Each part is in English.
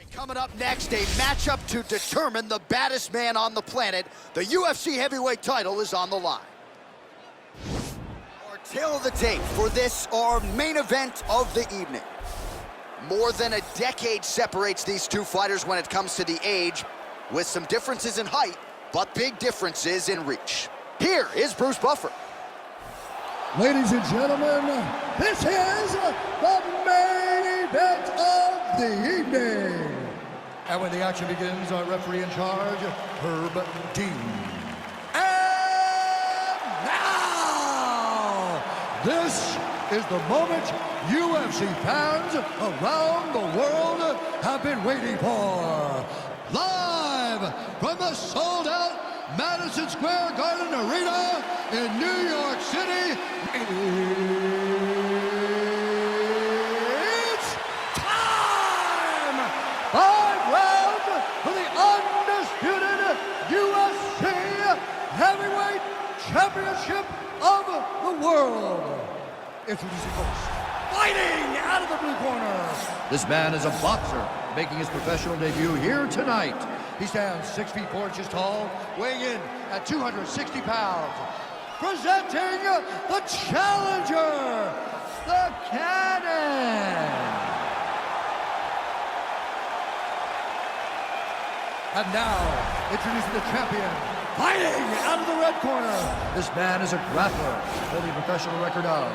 Coming up next, a matchup to determine the baddest man on the planet. The UFC heavyweight title is on the line. Our tail of the tape for this, our main event of the evening. More than a decade separates these two fighters when it comes to the age, with some differences in height, but big differences in reach. Here is Bruce Buffer. Ladies and gentlemen, this is the main event of the evening. And when the action begins, our referee in charge, Herb Dean. And now, this is the moment UFC fans around the world have been waiting for. Live from the sold-out Madison Square Garden Arena in New York City, it's time! 5 rounds for the undisputed UFC Heavyweight Championship of the world. Introducing first, fighting out of the blue corner. This man is a boxer, making his professional debut here tonight. He stands 6 feet 4 inches tall, weighing in at 260 pounds. Presenting the challenger, the Cannon. And now, introducing the champion, fighting out of the red corner. This man is a grappler, holding a professional record of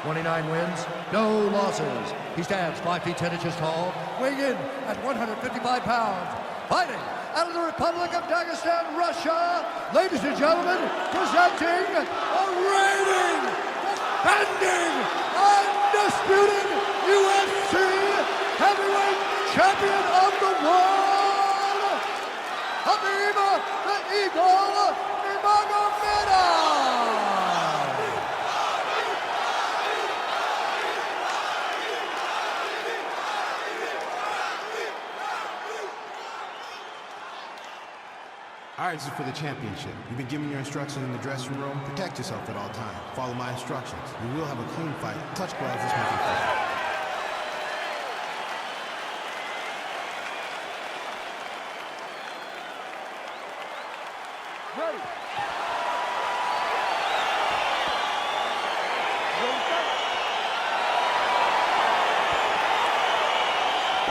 29 wins, no losses. He stands 5 feet 10 inches tall, weighing in at 155 pounds. Fighting out of the Republic of Dagestan, Russia, ladies and gentlemen, presenting a reigning, defending, undisputed UFC heavyweight champion of the world, Khabib the Eagle Nurmagomedov. All right, this is for the championship. You've been given your instructions in the dressing room. Protect yourself at all times. Follow my instructions. We will have a clean fight. Touch gloves, let's make it fight. Ready.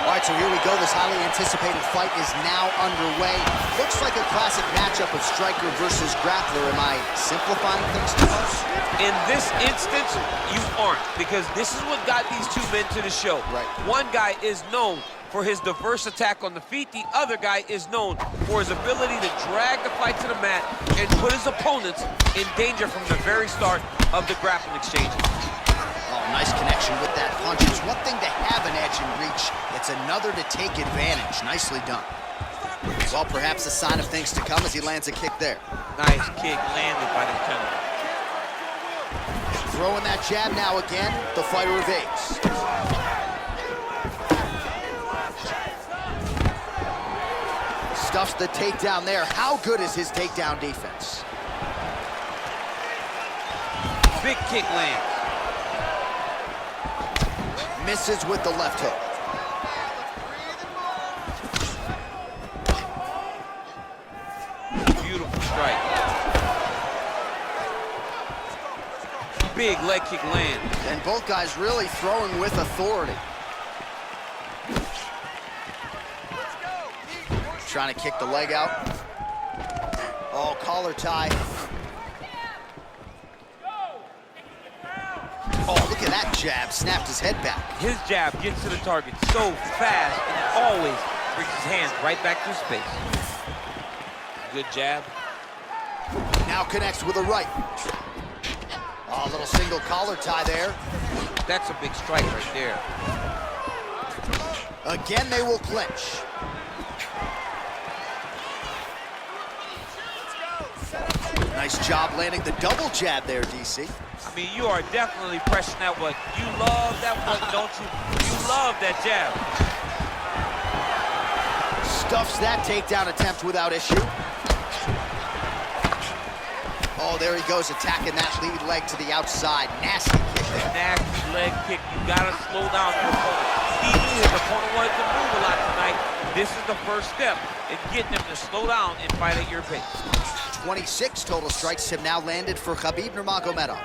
All right, so here we go. This highly anticipated fight is now underway. Looks like a classic matchup of striker versus grappler. Am I simplifying things too much? In this instance, you aren't, because this is what got these two men to the show. Right. One guy is known for his diverse attack on the feet. The other guy is known for his ability to drag the fight to the mat and put his opponents in danger from the very start of the grappling exchange. Oh, nice connection with that punch. It's one thing to have an edge and reach. It's another to take advantage. Nicely done. Well, perhaps a sign of things to come as he lands a kick there. Nice kick landed by the gentleman. Throwing that jab now again. The fighter evades. Stuffs the takedown there. How good is his takedown defense? Big kick lands. Misses with the left hook. Beautiful strike. Big leg kick lands. And both guys really throwing with authority. Trying to kick the leg out. Oh, collar tie. Oh, look at that jab. Snapped his head back. His jab gets to the target so fast, and it always brings his hands right back to his face. Good jab. Now connects with a right. Oh, a little single collar tie there. That's a big strike right there. Again, they will clinch. Nice job landing the double jab there, DC. I mean, you are definitely pressing that one. You love that one, don't you? You love that jab. Stuffs that takedown attempt without issue. Oh, there he goes, attacking that lead leg to the outside. Nasty kick there. Nasty leg kick. You gotta slow down your opponent. He knew his opponent wanted to move a lot tonight. This is the first step in getting him to slow down and fight at your pace. 26 total strikes have now landed for Khabib Nurmagomedov.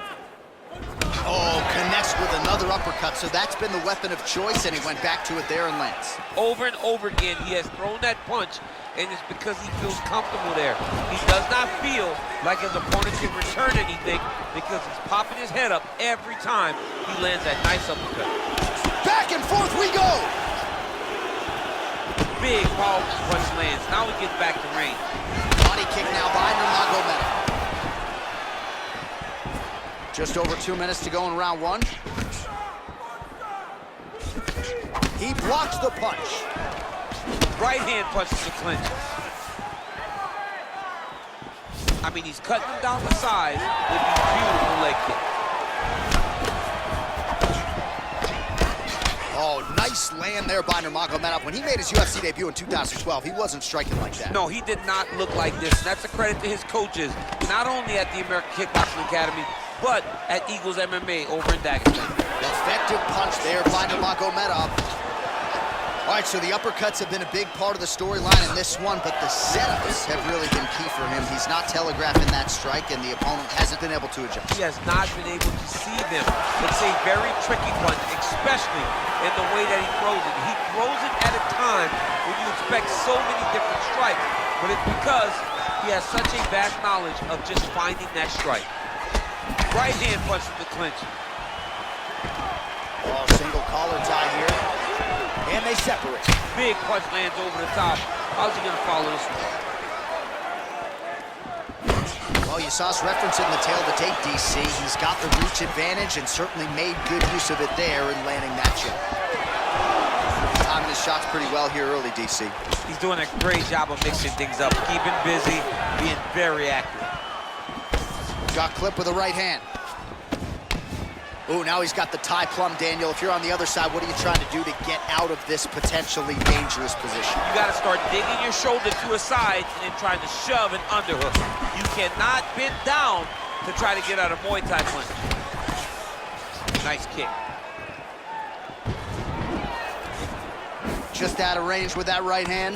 Oh, connects with another uppercut, so that's been the weapon of choice, and he went back to it there and lands. Over and over again, he has thrown that punch, and it's because he feels comfortable there. He does not feel like his opponent can return anything because he's popping his head up every time he lands that nice uppercut. Back and forth we go! Big, powerful punch lands. Now he gets back to range. Body kick now by Nurmagomedov. Just over 2 minutes to go in round one. He blocks the punch. Right hand punches the clinch. I mean, he's cutting him down the side with these beautiful leg kicks. Oh, nice land there by Nurmagomedov. When he made his UFC debut in 2012, he wasn't striking like that. No, he did not look like this. And that's a credit to his coaches, not only at the American Kickboxing Academy, but at Eagles MMA over in Dagestan. Effective punch there by Nurmagomedov. All right, so the uppercuts have been a big part of the storyline in this one, but the setups have really been key for him. He's not telegraphing that strike, and the opponent hasn't been able to adjust. He has not been able to see them. It's a very tricky one, especially in the way that he throws it. He throws it at a time when you expect so many different strikes, but it's because he has such a vast knowledge of just finding that strike. Right hand punch to the clinch. Oh, single collar tie here. And they separate. Big punch lands over the top. How's he gonna follow this one? Well, you saw us referencing the tail of the tape, DC. He's got the reach advantage and certainly made good use of it there in landing that shot. Timing his shots pretty well here early, DC. He's doing a great job of mixing things up, keeping busy, being very active. Got clipped with a right hand. Oh, now he's got the tie plum, Daniel. If you're on the other side, what are you trying to do to get out of this potentially dangerous position? You got to start digging your shoulder to a side and then trying to shove an underhook. You cannot bend down to try to get out a Muay Thai punch. Nice kick. Just out of range with that right hand.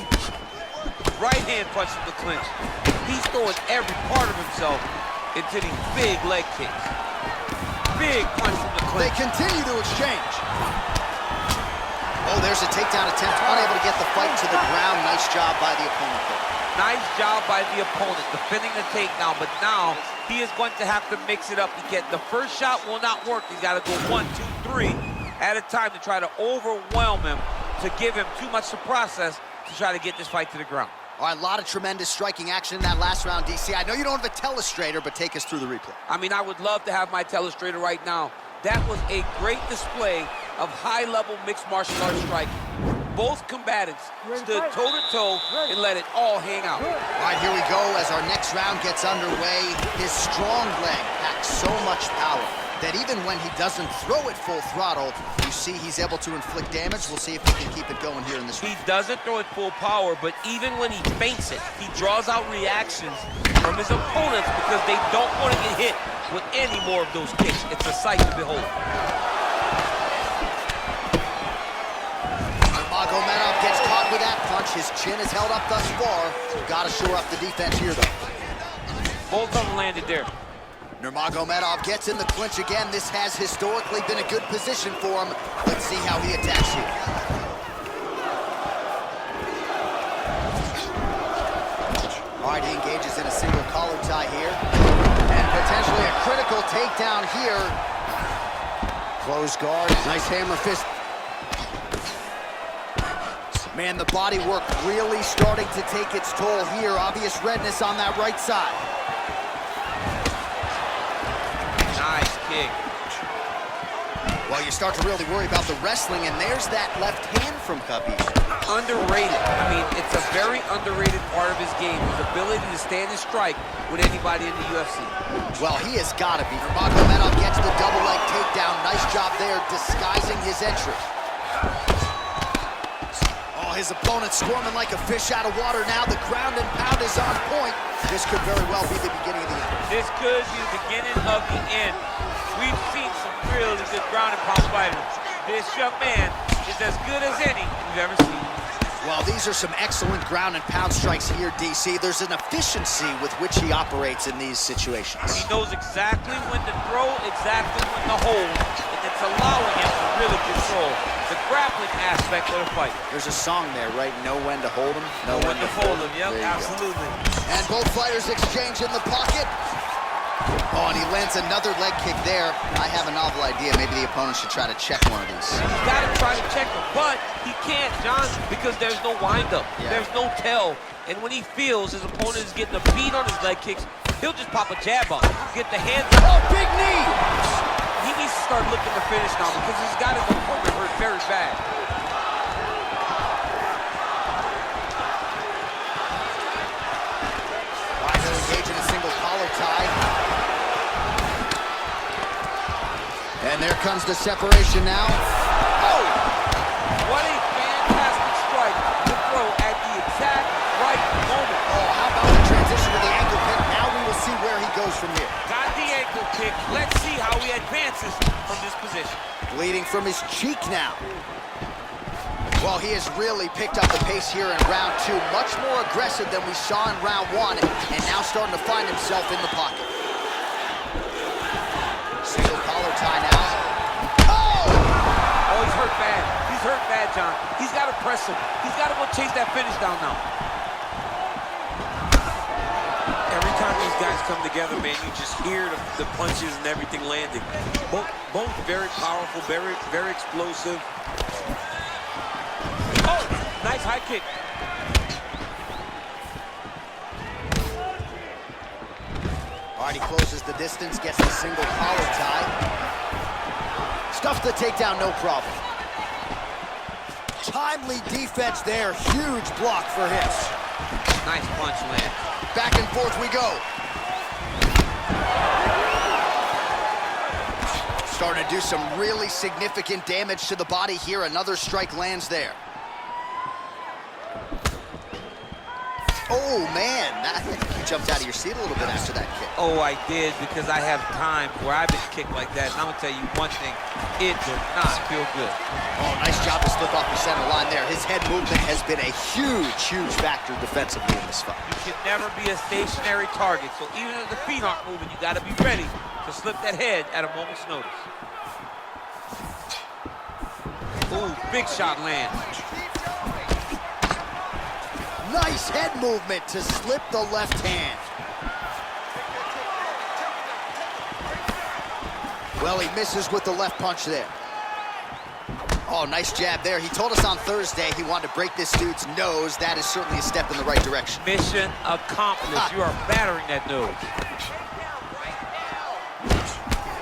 Right hand punch to the clinch. He's throwing every part of himself into these big leg kicks. Big punch from the clinch. They continue to exchange. Oh, there's a takedown attempt. Unable to get the fight to the ground. Nice job by the opponent there. Nice job by the opponent defending the takedown, but now he is going to have to mix it up. The first shot will not work. He's got to go 1, 2, 3 at a time to try to overwhelm him, to give him too much to process to try to get this fight to the ground. All right, a lot of tremendous striking action in that last round, DC. I know you don't have a telestrator, but take us through the replay. I mean, I would love to have my telestrator right now. That was a great display of high-level mixed martial arts striking. Both combatants stood toe-to-toe and let it all hang out. All right, here we go as our next round gets underway. His strong leg packs so much power that even when he doesn't throw it full throttle, you see he's able to inflict damage. We'll see if he can keep it going here in this round. He doesn't throw it full power, but even when he feints it, he draws out reactions from his opponents because they don't want to get hit with any more of those kicks. It's a sight to behold. Nurmagomedov gets caught with that punch. His chin is held up thus far. Got to shore up the defense here, though. Both of them landed there. Nurmagomedov gets in the clinch again. This has historically been a good position for him. Let's see how he attacks here. All right, he engages in a single collar tie here. And potentially a critical takedown here. Close guard, nice hammer fist. Man, the body work really starting to take its toll here. Obvious redness on that right side. Nice kick. Well, you start to really worry about the wrestling, and there's that left hand from Khabib. Underrated. I mean, it's a very underrated part of his game, his ability to stand and strike with anybody in the UFC. Well, he has got to be. Nurmagomedov gets the double leg takedown. Nice job there, disguising his entry. Oh, his opponent squirming like a fish out of water now. The ground and pound is on point. This could very well be the beginning of the end. This could be the beginning of the end. We've seen some really good ground and pound fighters. This young man is as good as any we've ever seen. Well, these are some excellent ground and pound strikes here, DC. There's an efficiency with which he operates in these situations. He knows exactly when to throw, exactly when to hold, and it's allowing him to really control the grappling aspect of the fight. There's a song there, right? Know when to hold him, Know when to fold him. Yep, absolutely. And both fighters exchange in the pocket. Oh, and he lands another leg kick there. I have a novel idea. Maybe the opponent should try to check one of these. He's got to try to check him, but he can't, John, because there's no windup. Yeah. There's no tell. And when he feels his opponent is getting a beat on his leg kicks, he'll just pop a jab up, get the hands up. Oh, big knee! He needs to start looking to finish now because he's got his opponent hurt very bad. All right, they're engaging a single collar tie. And there comes the separation now. Oh! What a fantastic strike to throw at the exact right moment. Oh, how about the transition to the ankle kick? Now we will see where he goes from here. Got the ankle kick. Let's see how he advances from this position. Bleeding from his cheek now. Well, he has really picked up the pace here in round 2. Much more aggressive than we saw in round 1, and now starting to find himself in the pocket. Single collar tie now. Oh! Oh, he's hurt bad. He's hurt bad, John. He's got to press him. He's got to go chase that finish down now. Every time these guys come together, man, you just hear the punches and everything landing. Both very powerful, very explosive. Oh, nice high kick. All right, he closes the distance, gets the single collar tie. Stuffs the takedown, no problem. Timely defense there, huge block for him. Nice punch land. Back and forth we go. Starting to do some really significant damage to the body here. Another strike lands there. Oh, man, you jumped out of your seat a little bit after that kick. Oh, I did, because I have times where I've been kicked like that, and I'm going to tell you one thing, it does not feel good. Oh, nice job to slip off the center line there. His head movement has been a huge factor defensively in this fight. You can never be a stationary target, so even if the feet aren't moving, you got to be ready to slip that head at a moment's notice. Ooh, big shot land. Nice head movement to slip the left hand. Well, he misses with the left punch there. Oh, nice jab there. He told us on Thursday he wanted to break this dude's nose. That is certainly a step in the right direction. Mission accomplished. You are battering that nose.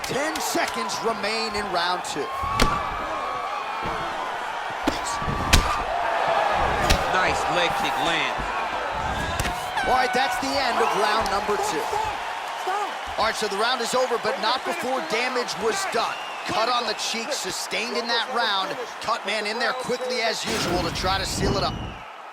10 seconds remain in round 2. Nice leg kick land. All right, that's the end of round number 2. All right, so the round is over, but not before damage was done. Cut on the cheek, sustained in that round. Cut man in there quickly as usual to try to seal it up.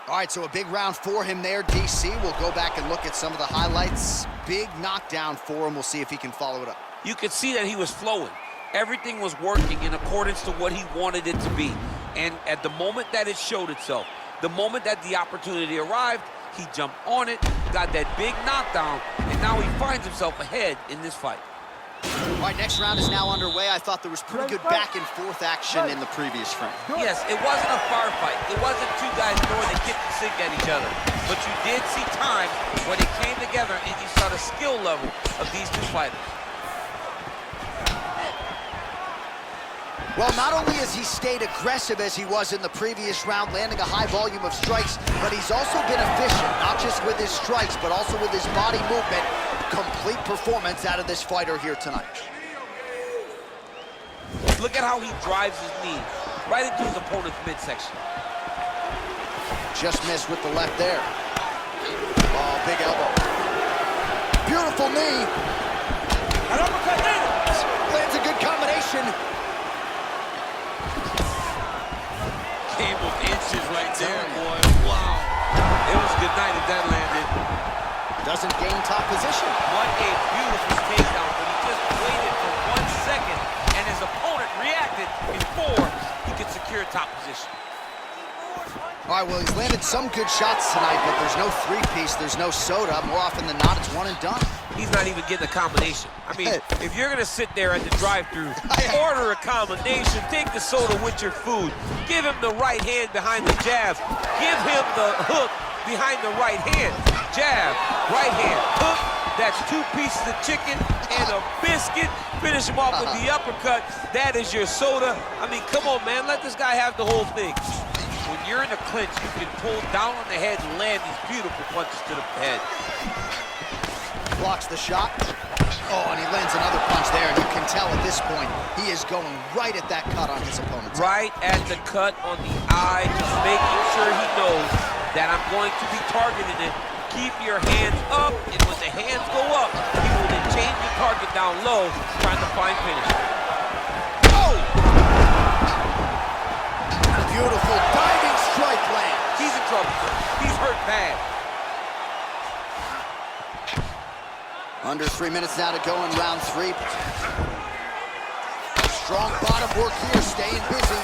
All right, so a big round for him there, DC. We'll go back and look at some of the highlights. Big knockdown for him. We'll see if he can follow it up. You could see that he was flowing. Everything was working in accordance to what he wanted it to be. And at the moment that it showed itself, the moment that the opportunity arrived, he jumped on it, got that big knockdown, and now he finds himself ahead in this fight. All right, next round is now underway. I thought there was pretty good back and forth action in the previous frame. Yes, it wasn't a firefight. It wasn't two guys throwing a kick and sink at each other. But you did see times when they came together and you saw the skill level of these two fighters. Well, not only has he stayed aggressive as he was in the previous round, landing a high volume of strikes, but he's also been efficient, not just with his strikes, but also with his body movement. Complete performance out of this fighter here tonight. Look at how he drives his knee right into his opponent's midsection. Just missed with the left there. Oh, big elbow. Beautiful knee. An uppercut lands. Lands a good combination. Came with inches right there, boy. Wow. It was good night if that landed. Doesn't gain top position. What a beautiful takedown, but he just waited for 1 second, and his opponent reacted before he could secure top position. All right, well, he's landed some good shots tonight, but there's no three-piece, there's no soda. More often than not, it's one and done. He's not even getting a combination. I mean, if you're gonna sit there at the drive-thru, order a combination, take the soda with your food, give him the right hand behind the jab, give him the hook behind the right hand, jab, right hand, hook, that's 2 pieces of chicken and a biscuit, finish him off with the uppercut, that is your soda. I mean, come on, man, let this guy have the whole thing. When you're in a clinch, you can pull down on the head and land these beautiful punches to the head. Blocks the shot. Oh, and he lands another punch there, and you can tell at this point, he is going right at that cut on his opponent's right at the cut on the eye, just making sure he knows that I'm going to be targeting it. Keep your hands up, and when the hands go up, he will then change the target down low, trying to find finish. Oh! Beautiful diving strike land. He's in trouble. He's hurt bad. Under 3 minutes now to go in round 3. Strong bottom work here, staying busy.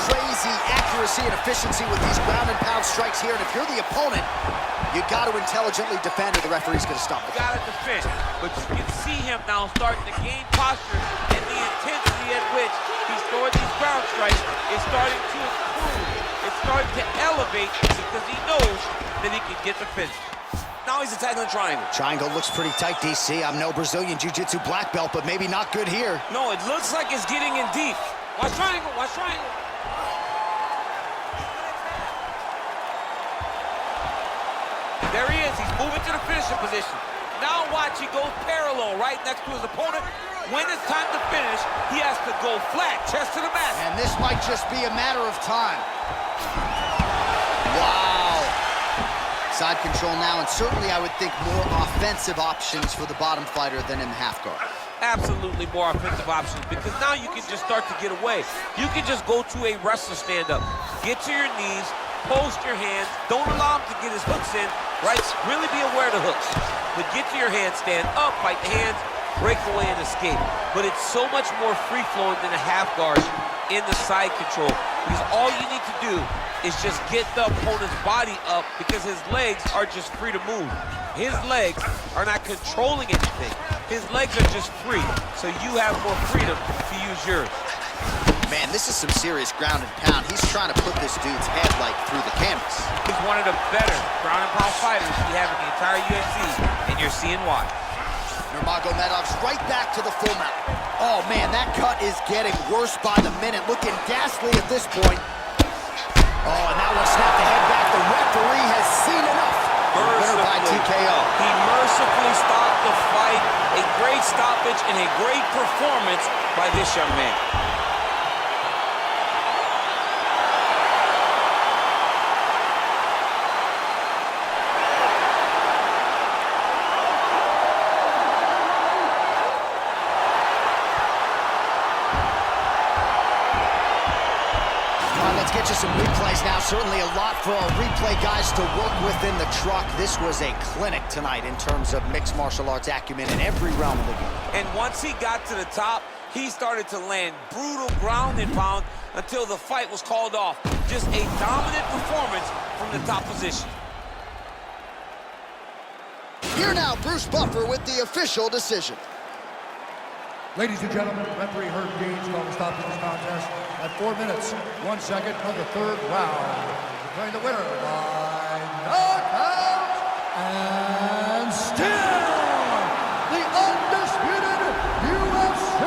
Crazy accuracy and efficiency with these ground and pound strikes here. And if you're the opponent, you got to intelligently defend or the referee's going to stop it. You got to defend. But you can see him now starting to gain posture, and the intensity at which he's throwing these ground strikes is starting to improve. It's starting to elevate because he knows that he can get the finish. Now he's attacking the triangle. Triangle looks pretty tight, DC. I'm no Brazilian Jiu-Jitsu black belt, but maybe not good here. No, it looks like it's getting in deep. Watch triangle, watch triangle. There he is, he's moving to the finishing position. Now watch, he goes parallel right next to his opponent. When it's time to finish, he has to go flat, chest to the mat. And this might just be a matter of time. Wow. Side control now, and certainly I would think more offensive options for the bottom fighter than in the half guard. Absolutely more offensive options, because now you can just start to get away. You can just go to a wrestler stand-up. Get to your knees, post your hands, don't allow him to get his hooks in, right? Really be aware of the hooks. But get to your hands, stand up, fight the hands, break away and escape. But it's so much more free-flowing than a half guard in the side control, because all you need to do is just get the opponent's body up, because his legs are just free to move. His legs are not controlling anything. His legs are just free, so you have more freedom to use yours. Man, this is some serious ground and pound. He's trying to put this dude's head, like, through the canvas. He's one of the better ground and pound fighters we have in the entire UFC, and you're seeing why. Nurmagomedov's right back to the full mount. Oh, man, that cut is getting worse by the minute. Looking ghastly at this point. Oh, and that one snapped the head back. The referee has seen enough. Winner by TKO. He mercifully stopped the fight. A great stoppage and a great performance by this young man. Let's get you some replays now. Certainly a lot for our replay guys to work with in the truck. This was a clinic tonight in terms of mixed martial arts acumen in every realm of the game. And once he got to the top, he started to land brutal ground and pound until the fight was called off. Just a dominant performance from the top position. Here now, Bruce Buffer with the official decision. Ladies and gentlemen, referee Herb Dean's called to stop this contest at 4 minutes, 1 second of the third round. Declaring the winner by knockout and still the undisputed UFC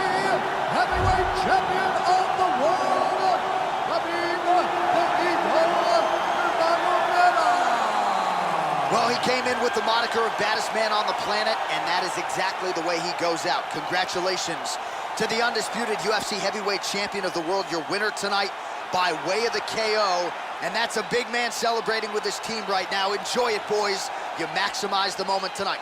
heavyweight champion of the world, Khabib Nurmagomedov. Well, he came in with the moniker of baddest man on the planet, and that is exactly the way he goes out. Congratulations to the undisputed UFC heavyweight champion of the world, your winner tonight by way of the KO. And that's a big man celebrating with his team right now. Enjoy it, boys. You maximize the moment tonight.